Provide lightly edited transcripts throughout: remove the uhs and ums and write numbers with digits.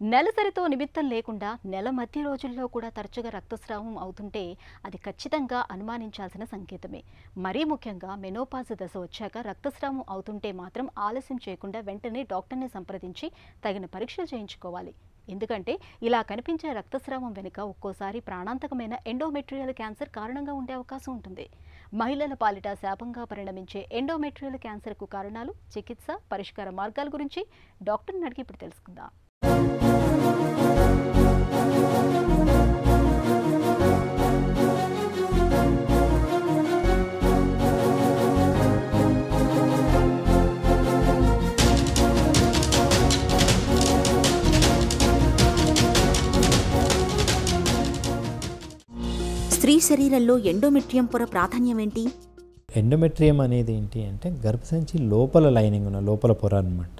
నెలసరితో నిమిత్తం లేకుండా నెల మధ్య రోజుల్లో కూడా తరచుగా రక్తస్రావం అవుతుంటే అది ఖచ్చితంగా అనుమానించాల్సిన సంకేతమే. మరీ ముఖ్యంగా మెనోపాజ్ దశ వచ్చాక రక్తస్రావం అవుతుంటే మాత్రం ఆలస్యం చేయకుండా వెంటనే డాక్టర్ని సంప్రదించి తగిన పరీక్షలు చేయించుకోవాలి. ఎందుకంటే ఇలా కనిపించే రక్తస్రావం వెనుక ఒక్కోసారి ప్రాణాంతకమైన ఎండోమెట్రియల్ క్యాన్సర్ కారణంగా ఉండే అవకాశం ఉంటుంది. మహిళల పాలిట శాపంగా పరిణమించే ఎండోమెట్రియల్ క్యాన్సర్కు కారణాలు, చికిత్స, పరిష్కార మార్గాల గురించి డాక్టర్ని అడిగి ఇప్పుడు తెలుసుకుందాం. స్త్రీ శరీరంలో ఎండోమెట్రియం పొర ప్రాధాన్యం ఏంటి? ఎండోమెట్రియం అనేది ఏంటి అంటే గర్భసంచి లోపల లైనింగ్ ఉన్న లోపల పొర అనమాట.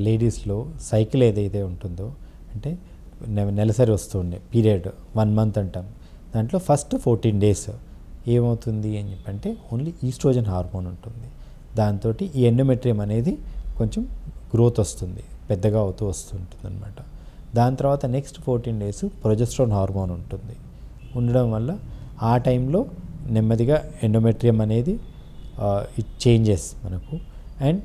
లేడీస్లో సైకిల్ ఏదైతే ఉంటుందో అంటే నెలసరి వస్తుండే పీరియడ్ 1 month అంటాం, దాంట్లో ఫస్ట్ 14 days ఏమవుతుంది అని చెప్పంటే ఓన్లీ ఈస్ట్రోజన్ హార్మోన్ ఉంటుంది. దాంతో ఈ ఎండోమెట్రియం అనేది కొంచెం గ్రోత్ వస్తుంది, పెద్దగా అవుతూ వస్తుంటుంది అనమాట. దాని తర్వాత నెక్స్ట్ 14 days ప్రొజెస్ట్రాన్ హార్మోన్ ఉంటుంది. ఉండడం వల్ల ఆ టైంలో నెమ్మదిగా ఎండోమెట్రియం అనేది ఇట్ చేంజెస్ మనకు. అండ్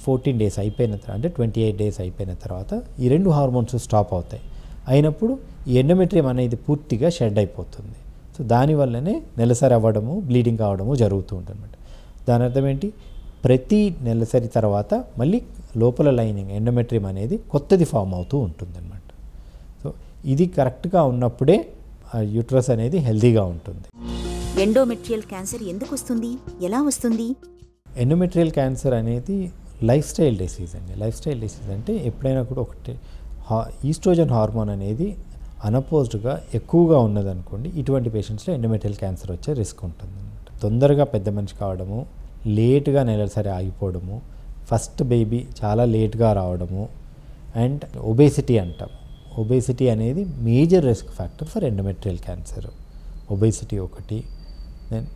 14 days అయిపోయిన తర్వాత అంటే 28 days అయిపోయిన తర్వాత ఈ 2 హార్మోన్స్ స్టాప్ అవుతాయి. అయినప్పుడు ఈ ఎండోమెట్రియం అనేది పూర్తిగా షెడ్ అయిపోతుంది. సో దానివల్లనే నెలసరి అవ్వడము, బ్లీడింగ్ కావడము జరుగుతూ ఉంటుంది అనమాట. దాని అర్థం ఏంటి, ప్రతి నెలసరి తర్వాత మళ్ళీ లోపల లైనింగ్ ఎండోమెట్రియం అనేది కొత్తది ఫామ్ అవుతూ ఉంటుంది అనమాట. సో ఇది కరెక్ట్గా ఉన్నప్పుడే యూట్రస్ అనేది హెల్తీగా ఉంటుంది. ఎండోమెట్రియల్ క్యాన్సర్ ఎందుకు వస్తుంది, ఎలా వస్తుంది? ఎండోమెట్రియల్ క్యాన్సర్ అనేది లైఫ్ స్టైల్ డిసీజ్ అండి. లైఫ్ స్టైల్ డిసీజ్ అంటే ఎప్పుడైనా కూడా ఒకటి ఈస్ట్రోజన్ హార్మోన్ అనేది అనపోజ్డ్గా ఎక్కువగా ఉన్నదనుకోండి, ఇటువంటి పేషెంట్స్లో ఎండోమెట్రియల్ క్యాన్సర్ వచ్చే రిస్క్ ఉంటుంది అనమాట. తొందరగా పెద్ద మనిషి కావడము, లేట్గా నెలసరి ఆగిపోవడము, ఫస్ట్ బేబీ చాలా లేట్గా రావడము, అండ్ ఒబేసిటీ అంటాం. ఒబేసిటీ అనేది major risk factor for endometrial cancer. Obesity ఒకటి. దెన్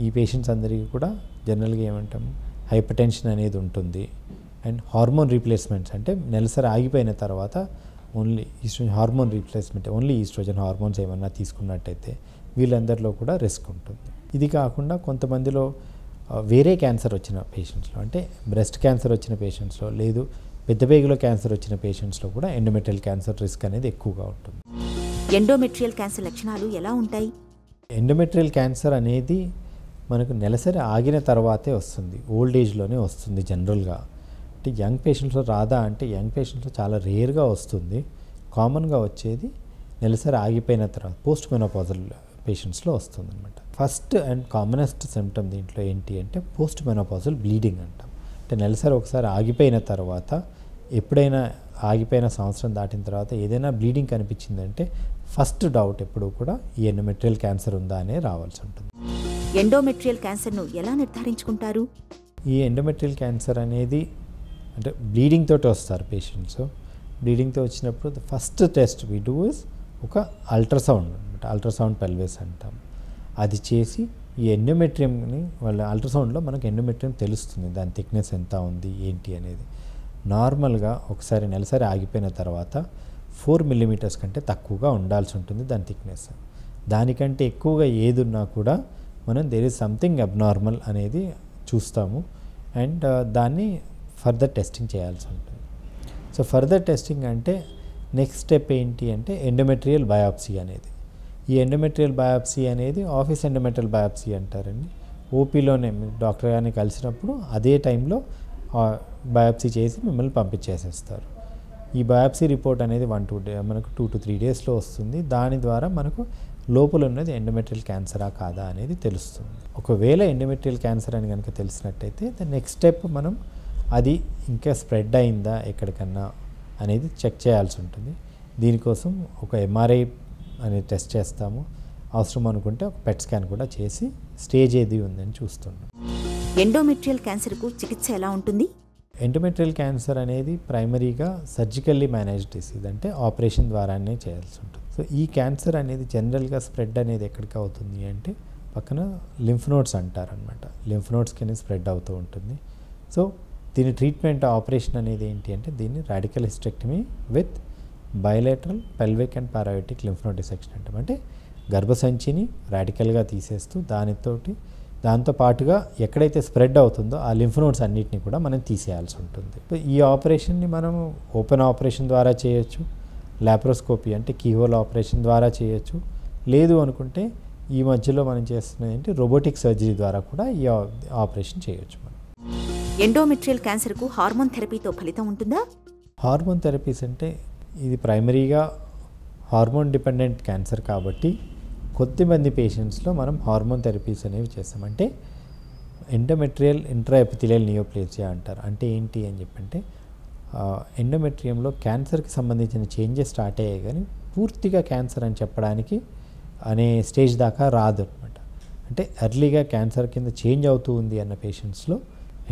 ఈ పేషెంట్స్ అందరికీ కూడా జనరల్గా ఏమంటాము, హైపర్ టెన్షన్ అనేది ఉంటుంది. అండ్ హార్మోన్ రీప్లేస్మెంట్స్ అంటే నెలసరి ఆగిపోయిన తర్వాత only estrogen hormone replacement, only estrogen hormones ఏమన్నా తీసుకున్నట్టయితే వీళ్ళందరిలో కూడా రిస్క్ ఉంటుంది. ఇది కాకుండా కొంతమందిలో వేరే క్యాన్సర్ వచ్చిన పేషెంట్స్లో అంటే బ్రెస్ట్ క్యాన్సర్ వచ్చిన పేషెంట్స్లో, లేదు పెద్ద పేగులో క్యాన్సర్ వచ్చిన పేషెంట్స్లో కూడా ఎండోమెట్రియల్ క్యాన్సర్ రిస్క్ అనేది ఎక్కువగా ఉంటుంది. ఎండోమెట్రియల్ క్యాన్సర్ లక్షణాలు ఎలా ఉంటాయి? ఎండోమెట్రియల్ క్యాన్సర్ అనేది మనకు నెలసరి ఆగిన తర్వాతే వస్తుంది, ఓల్డ్ ఏజ్లోనే వస్తుంది జనరల్గా. అంటే యంగ్ పేషెంట్స్లో రాదా అంటే యంగ్ పేషెంట్స్లో చాలా రేర్గా వస్తుంది. కామన్గా వచ్చేది నెలసరి ఆగిపోయిన తర్వాత పోస్ట్ మెనోపాజల్ పేషెంట్స్లో వస్తుంది అనమాట. ఫస్ట్ అండ్ కామనెస్ట్ సిమ్టమ్ దీంట్లో ఏంటి అంటే పోస్ట్ మెనోపాజల్ బ్లీడింగ్ అంటాం. అంటే నెలసరి ఒకసారి ఆగిపోయిన తర్వాత, ఎప్పుడైనా ఆగిపోయిన సంవత్సరం దాటిన తర్వాత ఏదైనా బ్లీడింగ్ కనిపించిందంటే ఫస్ట్ డౌట్ ఎప్పుడు కూడా ఈ ఎండోమెట్రియల్ క్యాన్సర్ ఉందా అనే రావాల్సి ఉంటుంది. ఎండోమెట్రియల్ క్యాన్సర్ను ఎలా నిర్ధారించుకుంటారు? ఈ ఎండోమెట్రియల్ క్యాన్సర్ అనేది అంటే బ్లీడింగ్ తోటి వస్తారు పేషెంట్స్. బ్లీడింగ్తో వచ్చినప్పుడు the first test we do is ఒక అల్ట్రాసౌండ్ అనమాట. అల్ట్రాసౌండ్ పెల్విస్ అంటాం. అది చేసి ఈ ఎండోమెట్రియంని వాళ్ళ అల్ట్రాసౌండ్లో మనకు ఎండోమెట్రియం తెలుస్తుంది, దాని థిక్నెస్ ఎంత ఉంది ఏంటి అనేది. నార్మల్గా ఒకసారి నెలసరి ఆగిపోయిన తర్వాత 4 millimeters కంటే తక్కువగా ఉండాల్సి ఉంటుంది దాని థిక్నెస్. దానికంటే ఎక్కువగా ఏది ఉన్నా కూడా మనం దేర్ ఈజ్ సంథింగ్ అబ్నార్మల్ అనేది చూస్తాము. అండ్ దాన్ని ఫర్దర్ టెస్టింగ్ చేయాల్సి ఉంటుంది. సో ఫర్దర్ టెస్టింగ్ అంటే నెక్స్ట్ స్టెప్ ఏంటి అంటే ఎండోమెట్రియల్ బయాప్సీ అనేది. ఈ ఎండోమెట్రియల్ బయాప్సీ అనేది ఆఫీస్ ఎండోమెట్రియల్ బయాప్సీ అంటారండి. ఓపీలోనే డాక్టర్ గారిని కలిసినప్పుడు అదే టైంలో బయాప్సీ చేసి మిమ్మల్ని పంపించేసేస్తారు. ఈ బయాప్సీ రిపోర్ట్ అనేది మనకు 2 to 3 daysలో వస్తుంది. దాని ద్వారా మనకు లోపల ఉన్నది ఎండోమెట్రియల్ క్యాన్సరా కాదా అనేది తెలుస్తుంది. ఒకవేళ ఎండోమెట్రియల్ క్యాన్సర్ అని కనుక తెలిసినట్టయితే ద నెక్స్ట్ స్టెప్ మనం అది ఇంకా స్ప్రెడ్ అయిందా ఎక్కడికన్నా అనేది చెక్ చేయాల్సి ఉంటుంది. దీనికోసం ఒక ఎంఆర్ఐ అనేది టెస్ట్ చేస్తాము. అవసరం అనుకుంటే ఒక పెట్ స్కాన్ కూడా చేసి స్టేజ్ ఏది ఉందని చూస్తున్నాం. ఎండోమెట్రియల్ క్యాన్సర్కు చికిత్స ఎలా ఉంటుంది? ఎండోమెట్రియల్ క్యాన్సర్ అనేది ప్రైమరీగా సర్జికల్లీ మేనేజ్డ్ డిసీజ్, అంటే ఆపరేషన్ ద్వారానే చేయాల్సి ఉంటుంది. సో ఈ క్యాన్సర్ అనేది జనరల్గా స్ప్రెడ్ అనేది ఎక్కడికి అవుతుంది అంటే పక్కన లింఫ్ నోడ్స్ అంటారనమాట. లింఫ్ నోడ్స్కి స్ప్రెడ్ అవుతూ ఉంటుంది. సో దీని ట్రీట్మెంట్ ఆపరేషన్ అనేది ఏంటి అంటే దీన్ని radical hysterectomy with bilateral pelvic and paraaortic lymph node dissection అంటాం. అంటే గర్భసంచిని రాడికల్గా తీసేస్తూ దాంతో పాటుగా ఎక్కడైతే స్ప్రెడ్ అవుతుందో ఆ లింఫ్ నోడ్స్ అన్నిటిని కూడా మనం తీసేయాల్సి ఉంటుంది. ఈ ఆపరేషన్ని మనం ఓపెన్ ఆపరేషన్ ద్వారా చేయొచ్చు, లాప్రోస్కోపీ అంటే కీహోల్ ఆపరేషన్ ద్వారా చేయొచ్చు, లేదు అనుకుంటే ఈ మధ్యలో మనం చేస్తున్నది ఏంటి రోబోటిక్ సర్జరీ ద్వారా కూడా ఈ ఆపరేషన్ చేయొచ్చు. మనం ఎండోమెట్రియల్ క్యాన్సర్కు హార్మోన్ థెరపీతో ఫలితం ఉంటుందా? హార్మోన్ థెరపీస్ అంటే ఇది ప్రైమరీగా హార్మోన్ డిపెండెంట్ క్యాన్సర్ కాబట్టి కొద్దిమంది పేషెంట్స్లో మనం హార్మోన్ థెరపీస్ అనేవి చేస్తాం. అంటే ఎండోమెట్రియల్ ఇంట్రాఎపిథెలియల్ నియోప్లేసియా అంటారు. అంటే ఏంటి అని చెప్పంటే ఎండోమెట్రియంలో క్యాన్సర్కి సంబంధించిన చేంజెస్ స్టార్ట్ అయ్యాయి కానీ పూర్తిగా క్యాన్సర్ అని చెప్పడానికి అనే స్టేజ్ దాకా రాదు అనమాట. అంటే ఎర్లీగా క్యాన్సర్ కింద చేంజ్ అవుతూ ఉంది అన్న పేషెంట్స్లో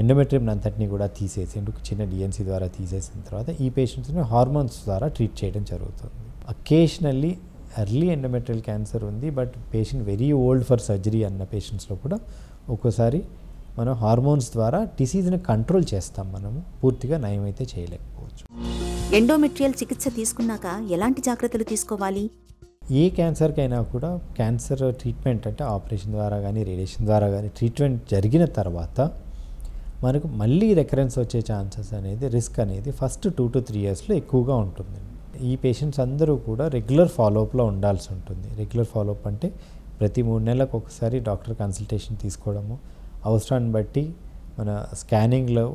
ఎండోమెట్రియం అంతటిని కూడా తీసేసి చిన్న డిఎన్సీ ద్వారా తీసేసిన తర్వాత ఈ పేషెంట్స్ని హార్మోన్స్ ద్వారా ట్రీట్ చేయడం జరుగుతుంది. అకేషనల్లీ ఎర్లీ ఎండోమెట్రియల్ క్యాన్సర్ ఉంది but patient very old for surgery అన్న పేషెంట్స్లో కూడా ఒక్కోసారి మనం హార్మోన్స్ ద్వారా డిసీజ్ని కంట్రోల్ చేస్తాం. మనము పూర్తిగా నయం అయితే చేయలేకపోవచ్చు. ఎండోమెట్రియల్ చికిత్స తీసుకున్నాక ఎలాంటి జాగ్రత్తలు తీసుకోవాలి? ఏ క్యాన్సర్కైనా కూడా క్యాన్సర్ ట్రీట్మెంట్ అంటే ఆపరేషన్ ద్వారా కానీ రేడియేషన్ ద్వారా కానీ ట్రీట్మెంట్ జరిగిన తర్వాత మనకు మళ్ళీ రికరెన్స్ వచ్చే ఛాన్సెస్ అనేది రిస్క్ అనేది ఫస్ట్ 2 to 3 yearsలో ఎక్కువగా ఉంటుంది. ఈ పేషెంట్స్ అందరూ కూడా రెగ్యులర్ ఫాలోఅప్లో ఉండాల్సి ఉంటుంది. రెగ్యులర్ ఫాలోఅప్ అంటే ప్రతి 3 నెలలకు ఒకసారి డాక్టర్ కన్సల్టేషన్ తీసుకోవడము, అవసరాన్ని బట్టి మన స్కానింగ్లో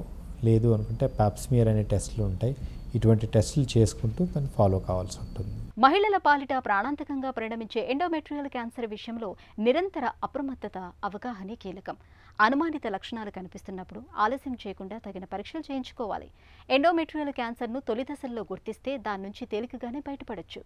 లేదు అనుకుంటే పాప్స్మియర్ అనే టెస్టులు ఉంటాయి. ఇటువంటి టెస్టులు చేసుకుంటూ దాన్ని ఫాలో కావాల్సి ఉంటుంది. మహిళల పాలిట ప్రాణాంతకంగా పరిణమించే ఎండోమెట్రియల్ క్యాన్సర్ విషయంలో నిరంతర అప్రమత్తత, అవగాహన కీలకం. అనుమానిత లక్షణాలు కనిపిస్తున్నప్పుడు ఆలస్యం చేయకుండా తగిన పరీక్షలు చేయించుకోవాలి. ఎండోమెట్రియల్ క్యాన్సర్ను తొలి దశల్లో గుర్తిస్తే దాని నుంచి తేలికగానే బయటపడొచ్చు.